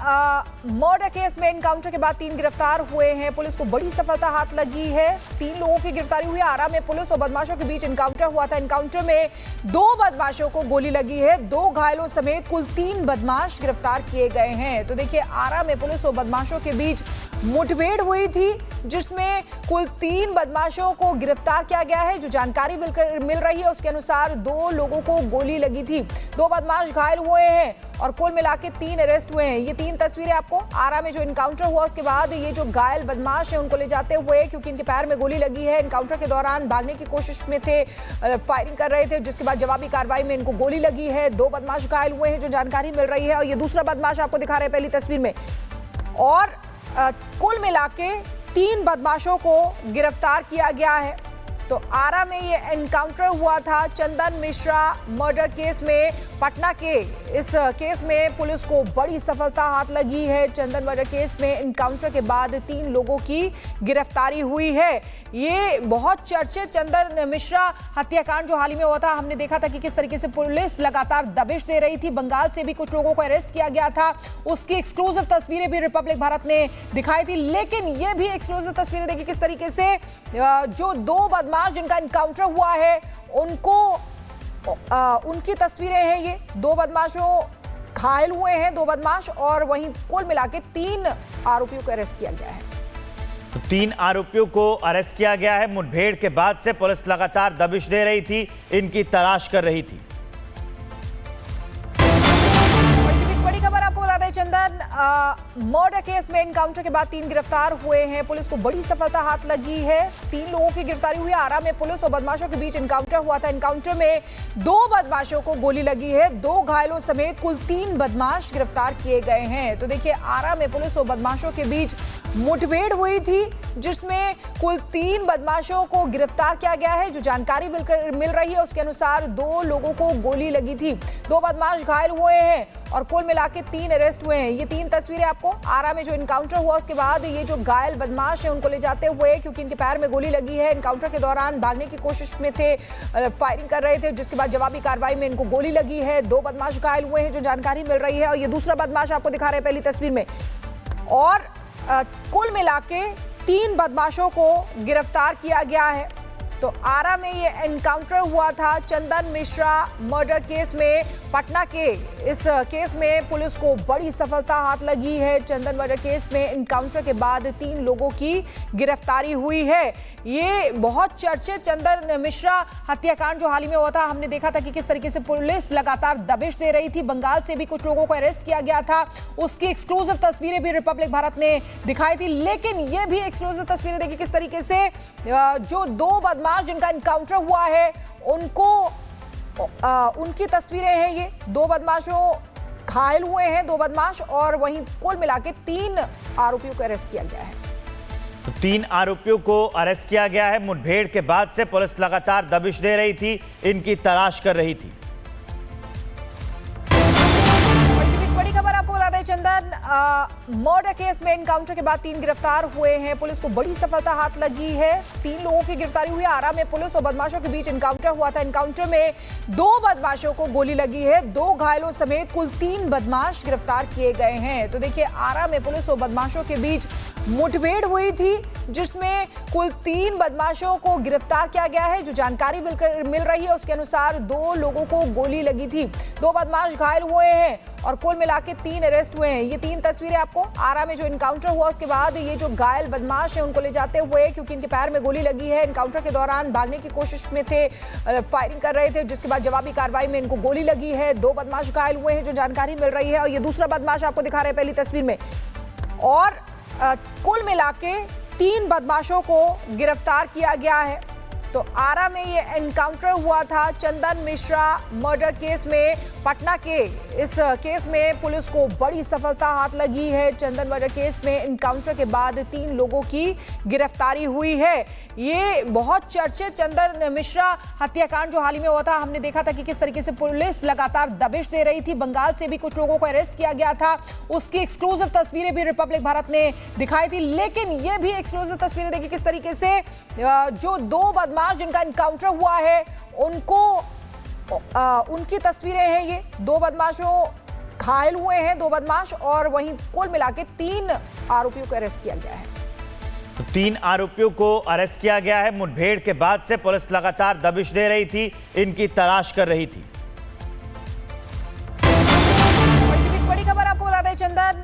Murder case में encounter के बाद 3 गिरफ्तार हुए हैं। पुलिस को बड़ी सफलता हाथ लगी है। 3 लोगों की गिरफ्तारी हुई है। आरा में पुलिस और बदमाशों के बीच एनकाउंटर हुआ था। एनकाउंटर में 2 बदमाशों को गोली लगी है। 2 घायलों समेत कुल 3 बदमाश गिरफ्तार किए गए हैं। तो देखिए, आरा में पुलिस और बदमाशों के बीच मुठभेड़ हुई थी, जिसमें कुल 3 बदमाशों को गिरफ्तार किया गया है। जो जानकारी मिल रही है उसके अनुसार 2 लोगों को गोली लगी थी। 2 बदमाश घायल हुए हैं और कुल मिलाकर 3 अरेस्ट हुए हैं। ये 3 तस्वीरें आपको आरा में जो एनकाउंटर हुआ उसके बाद ये जो घायल बदमाश है उनको ले जाते हुए, क्योंकि इनके पैर में गोली लगी है। एनकाउंटर के दौरान भागने की कोशिश में थे, फायरिंग कर रहे थे, जिसके बाद जवाबी कार्रवाई में इनको गोली लगी है। 2 बदमाश घायल हुए हैं जो जानकारी मिल रही है, और ये दूसरा बदमाश आपको दिखा रहे हैं पहली तस्वीर में। और कुल मिलाके 3 बदमाशों को गिरफ्तार किया गया है। तो आरा में ये एनकाउंटर हुआ था चंदन मिश्रा मर्डर केस में। पटना के इस केस में पुलिस को बड़ी सफलता हाथ लगी है। चंदन मर्डर केस में एनकाउंटर के बाद 3 लोगों की गिरफ्तारी हुई है। ये बहुत चर्चित चंदन मिश्रा हत्याकांड जो हाल ही में हुआ था, हमने देखा था कि किस तरीके से पुलिस लगातार दबिश दे रही थी। बंगाल से भी कुछ लोगों को अरेस्ट किया गया था। उसकी एक्सक्लूसिव तस्वीरें भी रिपब्लिक भारत ने दिखाई थी। लेकिन ये भी एक्सक्लूसिव तस्वीरें देखिए किस तरीके से जो 2 बदमाश जिनका एनकाउंटर हुआ है उनकी तस्वीरें हैं। ये 2 बदमाशों घायल हुए हैं, 2 बदमाश, और वहीं कुल मिलाके 3 आरोपियों को अरेस्ट किया गया है। 3 आरोपियों को अरेस्ट किया गया है। मुठभेड़ के बाद से पुलिस लगातार दबिश दे रही थी, इनकी तलाश कर रही थी। बड़ी खबर आपको बता दें, चंदन मर्डर केस में एनकाउंटर के बाद 3 गिरफ्तार हुए हैं। पुलिस को बड़ी सफलता हाथ लगी है। 3 लोगों की गिरफ्तारी हुई है। आरा में पुलिस और बदमाशों के बीच एनकाउंटर हुआ था। एनकाउंटर में 2 बदमाशों को गोली लगी है। 2 घायलों समेत कुल 3 बदमाश गिरफ्तार किए गए हैं। तो देखिए, आरा में पुलिस और बदमाशों के बीच मुठभेड़ हुई थी, जिसमें कुल 3 बदमाशों को गिरफ्तार किया गया है। जो जानकारी मिल रही है उसके अनुसार 2 लोगों को गोली लगी थी। 2 बदमाश घायल हुए हैं और कुल मिलाके 3 अरेस्ट हुए हैं। ये 3 तस्वीरें आपको आरा में जो एनकाउंटर हुआ उसके बाद ये जो घायल बदमाश है उनको ले जाते हुए, क्योंकि इनके पैर में गोली लगी है। एनकाउंटर के दौरान भागने की कोशिश में थे, फायरिंग कर रहे थे, जिसके बाद जवाबी कार्रवाई में इनको गोली लगी है। 2 बदमाश घायल हुए हैं जो जानकारी मिल रही है, और ये दूसरा बदमाश आपको दिखा रहे हैं पहली तस्वीर में। और कुल मिलाके 3 बदमाशों को गिरफ्तार किया गया है। तो आरा में ये एनकाउंटर हुआ था चंदन मिश्रा मर्डर केस में। पटना के इस केस में पुलिस को बड़ी सफलता हाथ लगी है। चंदन मर्डर केस में एनकाउंटर के बाद 3 लोगों की गिरफ्तारी हुई है। ये बहुत चर्चित चंदन मिश्रा हत्याकांड जो हाल ही में हुआ था, हमने देखा था कि किस तरीके से पुलिस लगातार दबिश दे रही थी। बंगाल से भी कुछ लोगों को अरेस्ट किया गया था। उसकी एक्सक्लूसिव तस्वीरें भी रिपब्लिक भारत ने दिखाई थी। लेकिन ये भी एक्सक्लूसिव तस्वीरें देखिए किस तरीके से जो 2 बदमाश जिनका एनकाउंटर हुआ है उनकी तस्वीरें हैं। ये 2 बदमाशों घायल हुए हैं, 2 बदमाश, और वहीं कुल मिलाके 3 आरोपियों को अरेस्ट किया गया है। 3 आरोपियों को अरेस्ट किया गया है। मुठभेड़ के बाद से पुलिस लगातार दबिश दे रही थी, इनकी तलाश कर रही थी। बड़ी खबर आपको बता दें, चंदन मर्डर केस में एनकाउंटर के बाद 3 गिरफ्तार हुए हैं। पुलिस को बड़ी सफलता हाथ लगी है। 3 लोगों की गिरफ्तारी हुई है। आरा में पुलिस और बदमाशों के बीच एनकाउंटर हुआ था। एनकाउंटर में 2 बदमाशों को गोली लगी है। 2 घायलों समेत कुल 3 बदमाश गिरफ्तार किए गए हैं। तो देखिए, आरा में पुलिस और बदमाशों के बीच मुठभेड़ हुई थी, जिसमें कुल 3 बदमाशों को गिरफ्तार किया गया है। जो जानकारी मिल रही है उसके अनुसार 2 लोगों को गोली लगी थी। 2 बदमाश घायल हुए हैं और कुल मिलाके 3 अरेस्ट हुए हैं। ये 3 तस्वीरें आपको आरा में जो एनकाउंटर हुआ उसके बाद ये जो घायल बदमाश है उनको ले जाते हुए, क्योंकि इनके पैर में गोली लगी है। एनकाउंटर के दौरान भागने की कोशिश में थे, फायरिंग कर रहे थे, जिसके बाद जवाबी कार्रवाई में इनको गोली लगी है। 2 बदमाश घायल हुए हैं जो जानकारी मिल रही है, और ये दूसरा बदमाश आपको दिखा रहे हैं पहली तस्वीर में। और कुल मिलाके 3 बदमाशों को गिरफ्तार किया गया है। तो आरा में ये एनकाउंटर हुआ था चंदन मिश्रा मर्डर केस में। पटना के इस केस में पुलिस को बड़ी सफलता हाथ लगी है। चंदन मर्डर केस में एनकाउंटर के बाद 3 लोगों की गिरफ्तारी हुई है। ये बहुत चर्चित चंदन मिश्रा हत्याकांड जो हाल ही में हुआ था, हमने देखा था कि किस तरीके से पुलिस लगातार दबिश दे रही थी। बंगाल से भी कुछ लोगों को अरेस्ट किया गया था। उसकी एक्सक्लूसिव तस्वीरें भी रिपब्लिक भारत ने दिखाई थी। लेकिन ये भी एक्सक्लूसिव तस्वीरें देखिए किस तरीके से जो 2 बदमाश जिनका एनकाउंटर हुआ है उनकी तस्वीरें हैं। ये 2 बदमाशों घायल हुए हैं 2 बदमाश और वहीं कुल मिला के 3 आरोपियों को अरेस्ट किया गया है। 3 आरोपियों को अरेस्ट किया गया है। मुठभेड़ के बाद से पुलिस लगातार दबिश दे रही थी, इनकी तलाश कर रही थी। इसी बीच बड़ी खबर आपको बता दें चंदन,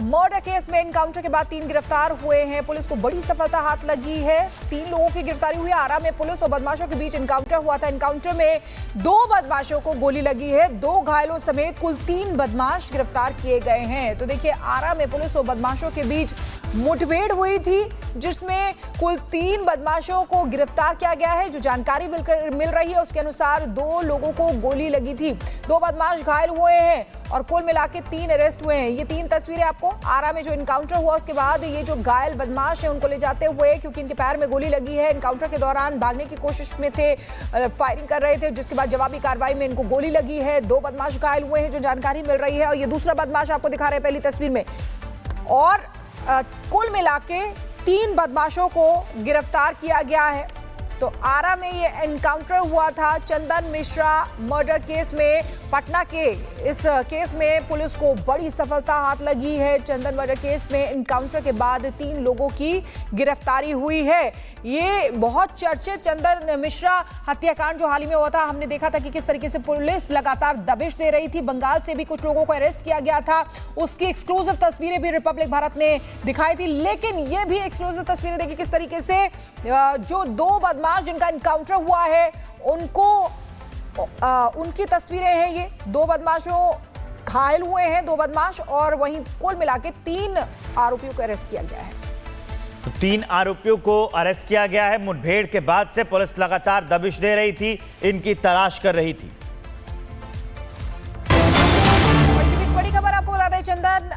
मर्डर केस में एनकाउंटर के बाद 3 गिरफ्तार हुए हैं। पुलिस को बड़ी सफलता हाथ लगी है। 3 लोगों की गिरफ्तारी हुई है। आरा में पुलिस और बदमाशों के बीच एनकाउंटर हुआ था। एनकाउंटर में 2 बदमाशों को गोली लगी है। 2 घायलों समेत कुल 3 बदमाश गिरफ्तार किए गए हैं। तो देखिए, आरा में पुलिस और बदमाशों के बीच मुठभेड़ हुई थी, जिसमें कुल 3 बदमाशों को गिरफ्तार किया गया है। जो जानकारी मिल रही है उसके अनुसार 2 लोगों को गोली लगी थी। 2 बदमाश घायल हुए हैं और कुल मिला के 3 अरेस्ट हुए हैं। ये 3 तस्वीरें आपको आरा में जो एनकाउंटर हुआ उसके बाद ये जो घायल बदमाश है उनको ले जाते हुए, क्योंकि इनके पैर में गोली लगी है। एनकाउंटर के दौरान भागने की कोशिश में थे, फायरिंग कर रहे थे, जिसके बाद जवाबी कार्रवाई में इनको गोली लगी है। 2 बदमाश घायल हुए हैं जो जानकारी मिल रही है। और ये दूसरा बदमाश आपको दिखा रहे हैं पहली तस्वीर में। और कुल मिला के 3 बदमाशों को गिरफ्तार किया गया है। तो आरा में ये एनकाउंटर हुआ था चंदन मिश्रा मर्डर केस में। पटना के इस केस में पुलिस को बड़ी सफलता हाथ लगी है। चंदन मर्डर केस में एनकाउंटर के बाद 3 लोगों की गिरफ्तारी हुई है। ये बहुत चर्चित चंदन मिश्रा हत्याकांड जो हाल ही में हुआ था, हमने देखा था कि किस तरीके से पुलिस लगातार दबिश दे रही थी। बंगाल से भी कुछ लोगों को अरेस्ट किया गया था। उसकी एक्सक्लूसिव तस्वीरें भी रिपब्लिक भारत ने दिखाई थी। लेकिन ये भी एक्सक्लूसिव तस्वीरें देखिए किस तरीके से जो 2 बदमाश जिनका एनकाउंटर हुआ है उनकी तस्वीरें हैं। ये 2 बदमाशों घायल हुए हैं 2 बदमाश और वहीं कुल मिला के 3 आरोपियों को अरेस्ट किया गया है। 3 आरोपियों को अरेस्ट किया गया है। मुठभेड़ के बाद से पुलिस लगातार दबिश दे रही थी, इनकी तलाश कर रही थी। बड़ी खबर आपको बता दें चंदन,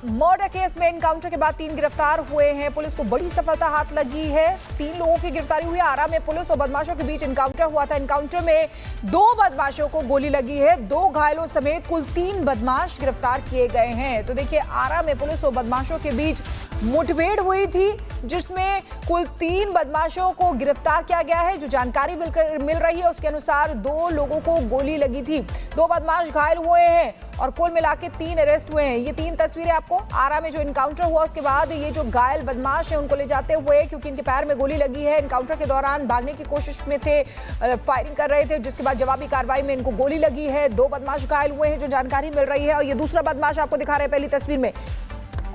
मर्डर केस में एनकाउंटर के बाद 3 गिरफ्तार हुए हैं। पुलिस को बड़ी सफलता हाथ लगी है। 3 लोगों की गिरफ्तारी हुई है। आरा में पुलिस और बदमाशों के बीच एनकाउंटर हुआ था। एनकाउंटर में 2 बदमाशों को गोली लगी है। 2 घायलों समेत कुल 3 बदमाश गिरफ्तार किए गए हैं। तो देखिए, आरा में पुलिस और बदमाशों के बीच मुठभेड़ हुई थी, जिसमें कुल 3 बदमाशों को गिरफ्तार किया गया है। जो जानकारी मिल रही है उसके अनुसार 2 लोगों को गोली लगी थी। 2 बदमाश घायल हुए हैं और कुल मिला के 3 अरेस्ट हुए हैं। ये 3 तस्वीरें आपको आरा में जो एनकाउंटर हुआ उसके बाद ये जो घायल बदमाश है उनको ले जाते हुए, क्योंकि इनके पैर में गोली लगी है। एनकाउंटर के दौरान भागने की कोशिश में थे, फायरिंग कर रहे थे, जिसके बाद जवाबी कार्रवाई में इनको गोली लगी है। 2 बदमाश घायल हुए हैं जो जानकारी मिल रही है। और ये दूसरा बदमाश आपको दिखा रहे हैं पहली तस्वीर में।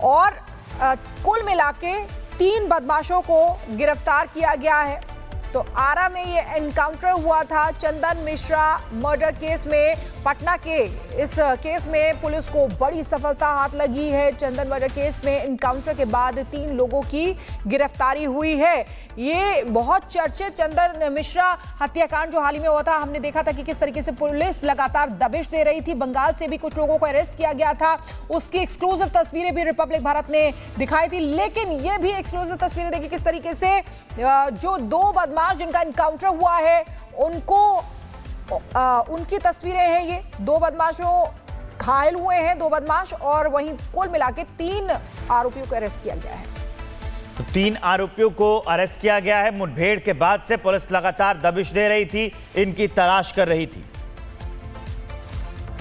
और कुल मिला के 3 बदमाशों को गिरफ्तार किया गया है। तो आरा में ये एनकाउंटर हुआ था चंदन मिश्रा मर्डर केस में। पटना के इस केस में पुलिस को बड़ी सफलता हाथ लगी है। चंदन मर्डर केस में एनकाउंटर के बाद 3 लोगों की गिरफ्तारी हुई है। ये बहुत चर्चित चंदन मिश्रा हत्याकांड जो हाल ही में हुआ था, हमने देखा था कि किस तरीके से पुलिस लगातार दबिश दे रही थी। बंगाल से भी कुछ लोगों को अरेस्ट किया गया था। उसकी एक्सक्लूसिव तस्वीरें भी रिपब्लिक भारत ने दिखाई थी। लेकिन ये भी एक्सक्लूसिव तस्वीरें देखिए किस तरीके से जो 2 बदमाश जिनका एनकाउंटर हुआ है उनकी तस्वीरें हैं। ये 2 बदमाशों घायल हुए हैं 2 बदमाश और वहीं कुल मिला के 3 आरोपियों को अरेस्ट किया गया है। 3 आरोपियों को अरेस्ट किया गया है। मुठभेड़ के बाद से पुलिस लगातार दबिश दे रही थी, इनकी तलाश कर रही थी।